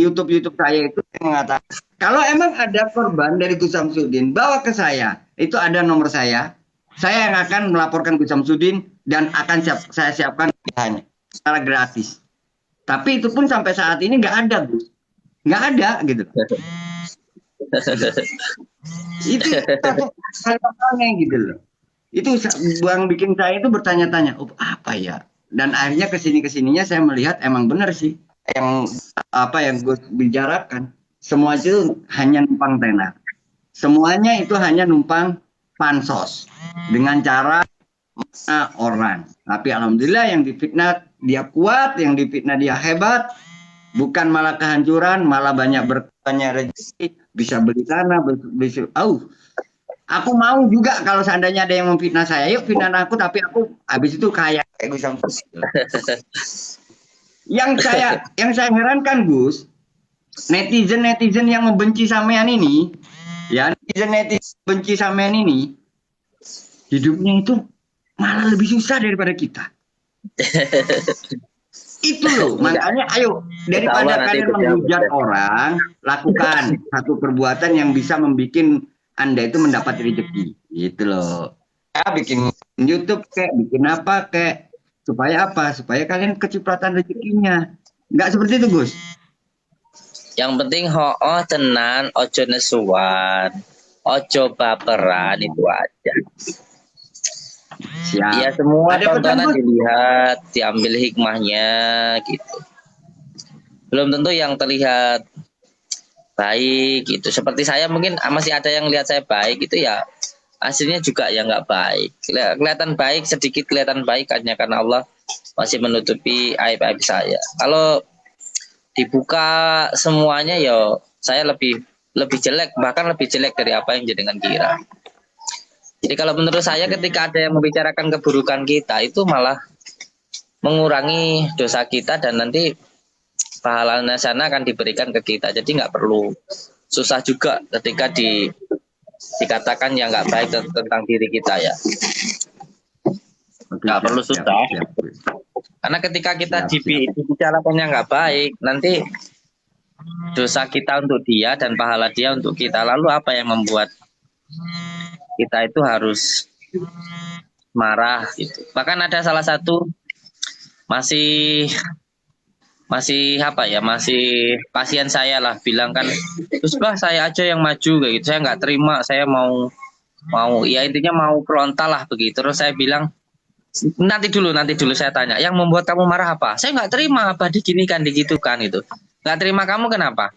YouTube saya itu saya mengatakan, kalau emang ada korban dari Gus Samsudin, bawa ke saya. Itu ada nomor saya. Saya yang akan melaporkan Gus Samsudin dan akan saya siapkan hanya secara gratis. Tapi itu pun sampai saat ini nggak ada, Gus. Nggak ada gitu. Itu hal-halnya gitu loh. Itu yang bikin saya itu bertanya-tanya, oh, apa ya? Dan akhirnya kesininya saya melihat emang benar sih yang apa yang Gus bicarakan. Semua itu hanya numpang tenar. Semuanya itu hanya numpang pansos dengan cara orang. Tapi alhamdulillah yang difitnah dia kuat, yang difitnah dia hebat, bukan malah kehancuran, malah banyak bertanya rezeki, bisa beli tanah, bisa. Aku mau juga kalau seandainya ada yang memfitnah saya, yuk fitnah aku, tapi aku habis itu kaya kayak Gus Samsudin. Yang saya herankan Gus, netizen yang membenci sampean ini, ya netizen benci sampean ini, hidupnya itu malah lebih susah daripada kita. Itu loh, makanya ayo daripada kalian menghujat orang, lakukan satu perbuatan yang bisa membuat Anda itu mendapat rezeki, gitu loh. Ya, bikin YouTube kayak, bikin apa kayak, supaya apa? Supaya kalian kecipratan rezekinya. Nggak seperti itu, Gus. Yang penting tenan, ojo nesuan, ojo baperan, itu aja. Siap. Ya semua tontonan dilihat, diambil hikmahnya gitu. Belum tentu yang terlihat baik gitu. Seperti saya mungkin masih ada yang lihat saya baik itu ya, hasilnya juga ya nggak baik. Kelihatan baik sedikit, kelihatan baik hanya karena Allah masih menutupi aib-aib saya. Kalau dibuka semuanya ya saya lebih jelek, bahkan lebih jelek dari apa yang jenengan kira. Jadi kalau menurut saya ketika ada yang membicarakan keburukan kita itu malah mengurangi dosa kita dan nanti pahalanya sana akan diberikan ke kita. Jadi nggak perlu susah juga ketika dikatakan yang nggak baik tentang diri kita ya. Nggak perlu susah. Karena ketika kita dibicarakan yang nggak baik, nanti dosa kita untuk dia dan pahala dia untuk kita. Lalu apa yang membuat kita itu harus marah gitu. Bahkan ada salah satu masih apa ya, masih pasien saya lah bilang kan, terus bah saya aja yang maju kayak gitu, saya nggak terima, saya mau ya intinya mau frontal lah begitu. Terus saya bilang nanti dulu saya tanya, yang membuat kamu marah apa? Saya nggak terima apa diginikan digitukan itu. Nggak terima kamu kenapa?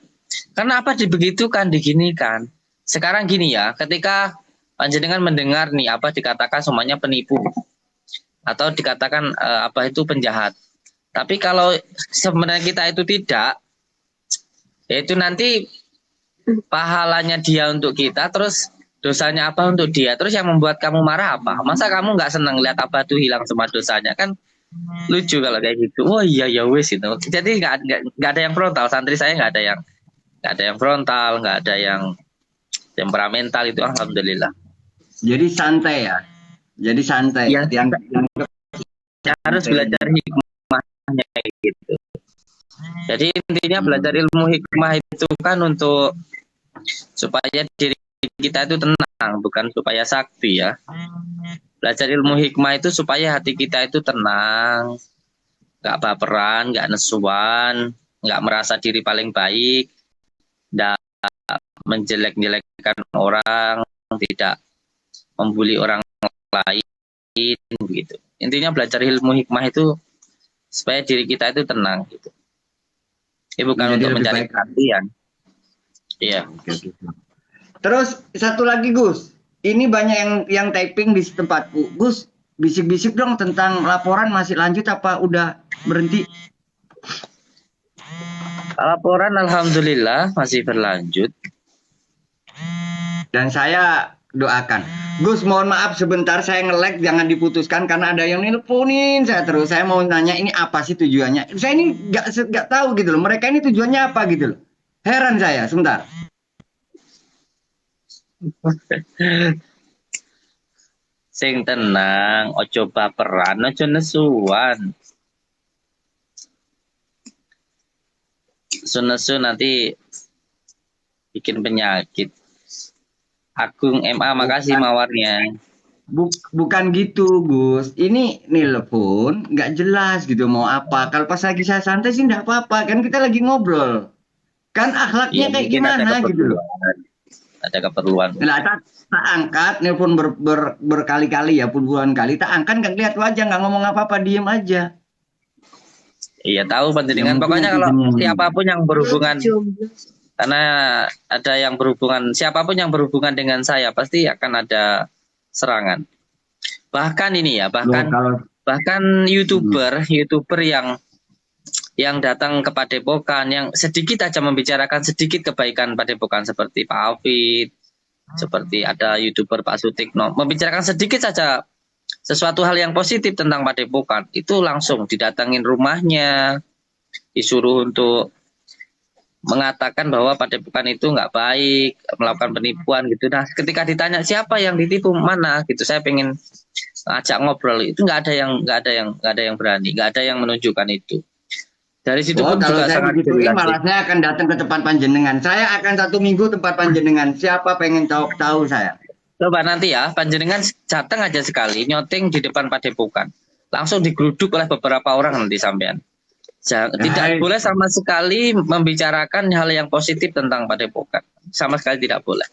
Karena apa dibegitukan diginikan. Sekarang gini ya, ketika panjenengan mendengar nih apa dikatakan semuanya penipu atau dikatakan apa itu penjahat. Tapi kalau sebenarnya kita itu tidak, yaitu nanti pahalanya dia untuk kita, terus dosanya apa untuk dia, terus yang membuat kamu marah apa? Masa kamu nggak senang lihat apa tuh hilang semua dosanya? Kan lucu kalau kayak gitu. Oh iya ya wes itu. Jadi nggak ada yang frontal. Santri saya nggak ada yang frontal, nggak ada yang temperamental itu, alhamdulillah. Jadi santai ya. Jadi santai. Ya, yang harus belajar hikmahnya gitu. Jadi intinya belajar ilmu hikmah itu kan untuk supaya diri kita itu tenang, bukan supaya sakti ya. Belajar ilmu hikmah itu supaya hati kita itu tenang, nggak baperan, nggak nesuan, nggak merasa diri paling baik, nggak menjelek-jelekkan orang, tidak membuli orang lain gitu. Intinya belajar ilmu hikmah itu supaya diri kita itu tenang gitu. Ini bukan untuk mencari perhatian. Iya. Terus satu lagi Gus, ini banyak yang typing di tempatku. Gus, bisik-bisik dong tentang laporan masih lanjut apa udah berhenti? Laporan alhamdulillah masih berlanjut. Dan saya doakan. Gus, mohon maaf sebentar saya nge-lag, jangan diputuskan karena ada yang nelponin saya terus. Saya mau nanya ini apa sih tujuannya? Saya ini nggak tahu gitu loh. Mereka ini tujuannya apa gitu loh. Heran saya, sebentar. Sing tenang, ojo baperan, ojo nesuan. Nesu nanti bikin penyakit. Agung MA, makasih mawarnya. Bukan gitu, Gus. Ini nelpon nggak jelas gitu mau apa. Kalau pas lagi saya santai sih nggak apa-apa. Kan kita lagi ngobrol. Kan Iya, akhlaknya kayak mungkin ada gimana gitu loh. keperluan. Ada keperluan. Nah, tak angkat, nelpon berkali-kali ya, puluhan kali. Tak angkat, nggak lihat wajah, nggak ngomong apa-apa, diem aja. Iya tahu panjenengan. Ya, Pokoknya kalau mungkin siapapun yang berhubungan, karena ada yang berhubungan, siapapun yang berhubungan dengan saya pasti akan ada serangan. Bahkan ini ya, bahkan youtuber yang datang ke Padepokan, yang sedikit aja membicarakan sedikit kebaikan Padepokan, seperti Pak Alfit, seperti ada youtuber Pak Sutikno, membicarakan sedikit saja sesuatu hal yang positif tentang Padepokan, itu langsung didatangin rumahnya, disuruh untuk mengatakan bahwa Padepokan itu nggak baik, melakukan penipuan gitu. Nah, ketika ditanya siapa yang ditipu, mana gitu, saya pengen ajak ngobrol, itu nggak ada yang berani, nggak ada yang menunjukkan itu. Dari situ pun kalau juga saya sangat begituin, jelas. malah saya akan datang ke tempat panjenengan. Saya akan 1 minggu tempat panjenengan. Siapa pengen tahu saya? Coba nanti ya, panjenengan datang aja sekali, nyoteng di depan Padepokan, langsung digeruduk oleh beberapa orang nanti sampean. Tidak boleh sama sekali membicarakan hal yang positif tentang Padepokan, sama sekali tidak boleh.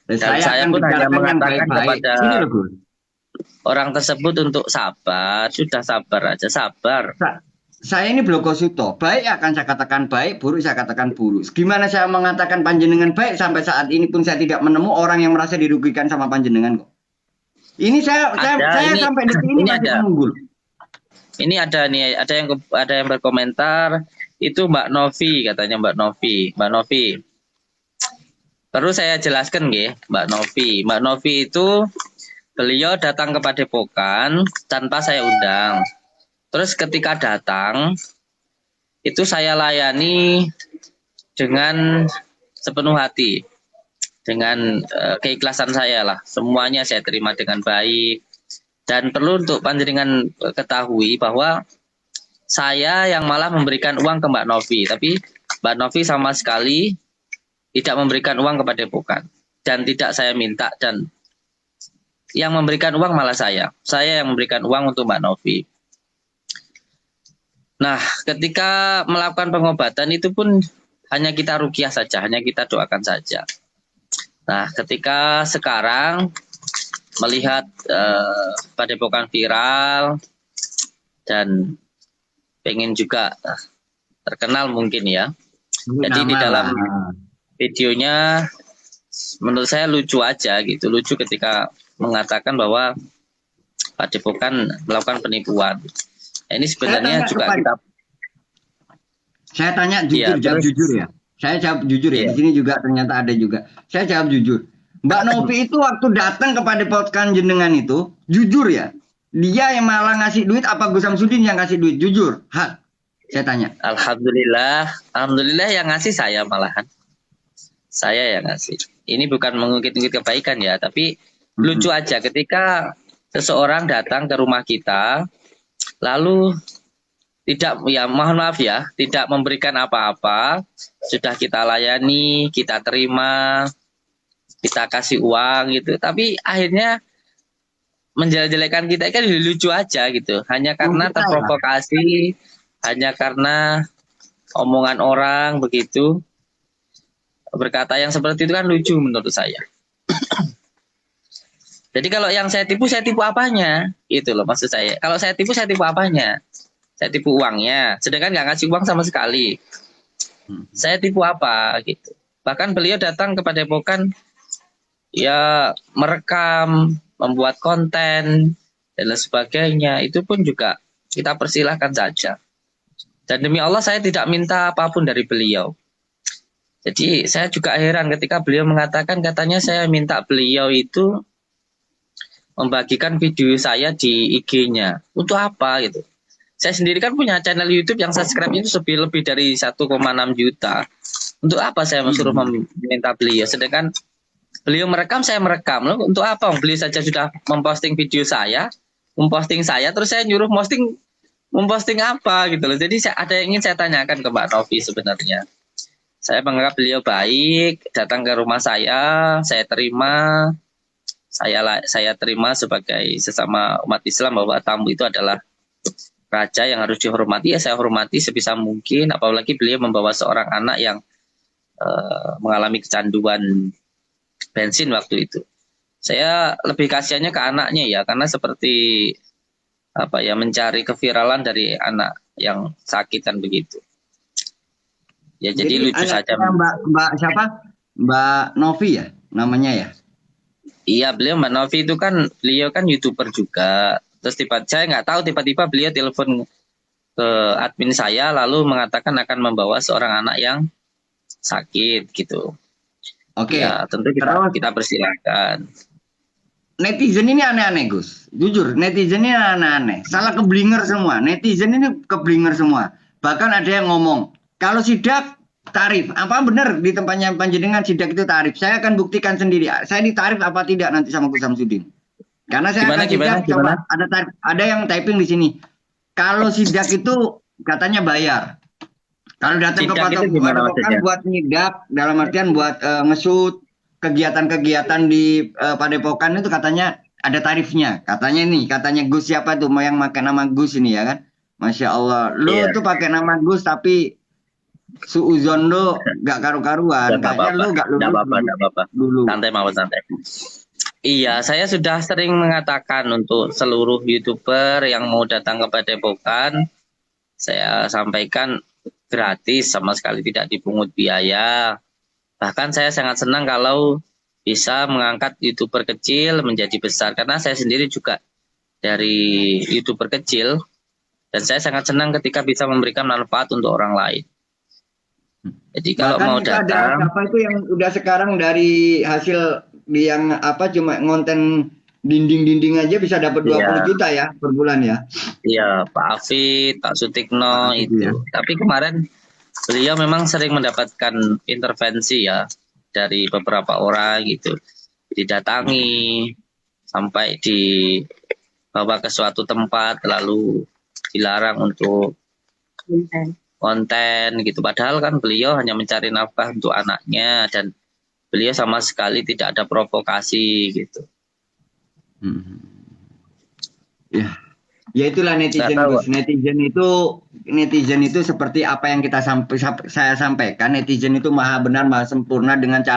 Dan saya pun hanya mengatakan kepada orang tersebut untuk sabar, sudah sabar aja, sabar. Saya ini Blogosito, baik akan saya katakan baik, buruk saya katakan buruk. Gimana saya mengatakan panjenengan baik, sampai saat ini pun saya tidak menemu orang yang merasa dirugikan sama panjenengan kok. Ini saya sampai detik ini masih menunggu. Ini ada yang berkomentar, itu Mbak Novi, katanya Mbak Novi. Perlu saya jelaskan Mbak Novi itu beliau datang ke Padepokan tanpa saya undang. Terus ketika datang, itu saya layani dengan sepenuh hati, dengan keikhlasan saya lah. Semuanya saya terima dengan baik. Dan perlu untuk panjenengan ketahui bahwa saya yang malah memberikan uang ke Mbak Novi, tapi Mbak Novi sama sekali tidak memberikan uang kepada Padepokan, dan tidak saya minta, dan yang memberikan uang malah saya yang memberikan uang untuk Mbak Novi. Nah, ketika melakukan pengobatan itu pun hanya kita ruqyah saja, hanya kita doakan saja. Nah, ketika sekarang melihat Padepokan viral dan pengen juga terkenal mungkin ya. Jadi di dalam videonya menurut saya lucu aja gitu, lucu ketika mengatakan bahwa Padepokan melakukan penipuan. Ini sebenarnya juga saya tanya jujur, jawab jujur ya. Saya jawab jujur ya. Di sini juga ternyata ada juga. Saya jawab jujur. Mbak Novi itu waktu datang ke Padepokan jenengan itu, jujur ya. Dia yang malah ngasih duit apa Gus Samsudin yang ngasih duit? Jujur. Hak. Saya tanya. Alhamdulillah yang ngasih saya malahan. Saya yang ngasih. Ini bukan mengungkit-ungkit kebaikan ya, tapi lucu aja ketika seseorang datang ke rumah kita, lalu tidak, ya mohon maaf ya, tidak memberikan apa-apa, sudah kita layani, kita terima, kita kasih uang gitu, tapi akhirnya menjelek-jelekan kita kan lucu aja gitu, hanya karena terprovokasi, hanya karena omongan orang begitu, berkata yang seperti itu kan lucu menurut saya. Jadi kalau yang saya tipu apanya? Itu loh maksud saya. Kalau saya tipu apanya? Saya tipu uangnya, sedangkan nggak ngasih uang sama sekali. Saya tipu apa gitu? Bahkan beliau datang ke Padepokan, ya merekam, membuat konten dan lain sebagainya. Itu pun juga kita persilahkan saja. Dan demi Allah saya tidak minta apapun dari beliau. Jadi saya juga heran ketika beliau mengatakan, katanya saya minta beliau itu membagikan video saya di IG-nya. Untuk apa gitu? Saya sendiri kan punya channel YouTube yang subscribe itu lebih dari 1,6 juta. Untuk apa saya suruh meminta beliau? Sedangkan beliau merekam, saya merekam. Loh, untuk apa? Beliau saja sudah memposting video saya, memposting saya, terus saya nyuruh memposting apa gitu loh. Jadi ada yang ingin saya tanyakan ke Mbak Novi sebenarnya. Saya menganggap beliau baik, datang ke rumah saya terima, saya terima sebagai sesama umat Islam bahwa tamu itu adalah raja yang harus dihormati. Ya saya hormati sebisa mungkin, apalagi beliau membawa seorang anak yang mengalami kecanduan bensin waktu itu. Saya lebih kasihannya ke anaknya ya, karena seperti apa ya, mencari keviralan dari anak yang sakit kan begitu. Ya jadi lucu saja. Mbak siapa? Mbak Novi ya namanya ya? Iya, Mbak Novi itu kan beliau kan YouTuber juga. Terus saya nggak tahu tiba-tiba beliau telepon ke admin saya lalu mengatakan akan membawa seorang anak yang sakit gitu. Oke. Ya tentu kita persilakan. Netizen ini aneh-aneh Gus. Jujur, netizen ini aneh-aneh. Salah keblinger semua. Netizen ini keblinger semua. Bahkan ada yang ngomong, kalau sidak tarif, apa benar di tempatnya panjenengan sidak itu tarif? Saya akan buktikan sendiri. Saya ditarif apa tidak nanti sama Gus Samsudin. Karena saya akan sidak, coba ada tarif, ada yang typing di sini. Kalau sidak itu katanya bayar. Kalau datang ke padepokan buat nyidak, dalam artian buat ngesut kegiatan-kegiatan di padepokan itu katanya ada tarifnya. Katanya Gus siapa tuh yang pakai nama Gus ini ya kan? Masya Allah, lu tuh pakai nama Gus tapi suuzon lu gak karu-karuan. Kayaknya lu gak lulus dulu. Santai. Iya, saya sudah sering mengatakan untuk seluruh YouTuber yang mau datang ke padepokan, saya sampaikan gratis, sama sekali tidak dipungut biaya. Bahkan saya sangat senang kalau bisa mengangkat YouTuber kecil menjadi besar, karena saya sendiri juga dari YouTuber kecil dan saya sangat senang ketika bisa memberikan manfaat untuk orang lain. Jadi kalau mau datang, apa itu yang udah sekarang dari hasil yang apa cuma ngonten dinding-dinding aja bisa dapat 20 juta ya per bulan ya. Iya, Pak Afid, Pak Sutikno itu. Ya. Tapi kemarin beliau memang sering mendapatkan intervensi ya dari beberapa orang gitu. Didatangi sampai dibawa ke suatu tempat lalu dilarang untuk konten gitu. Padahal kan beliau hanya mencari nafkah untuk anaknya dan beliau sama sekali tidak ada provokasi gitu. Ya itulah netizen Gus. Netizen itu seperti apa yang saya sampaikan. Netizen itu maha benar, maha sempurna dengan cara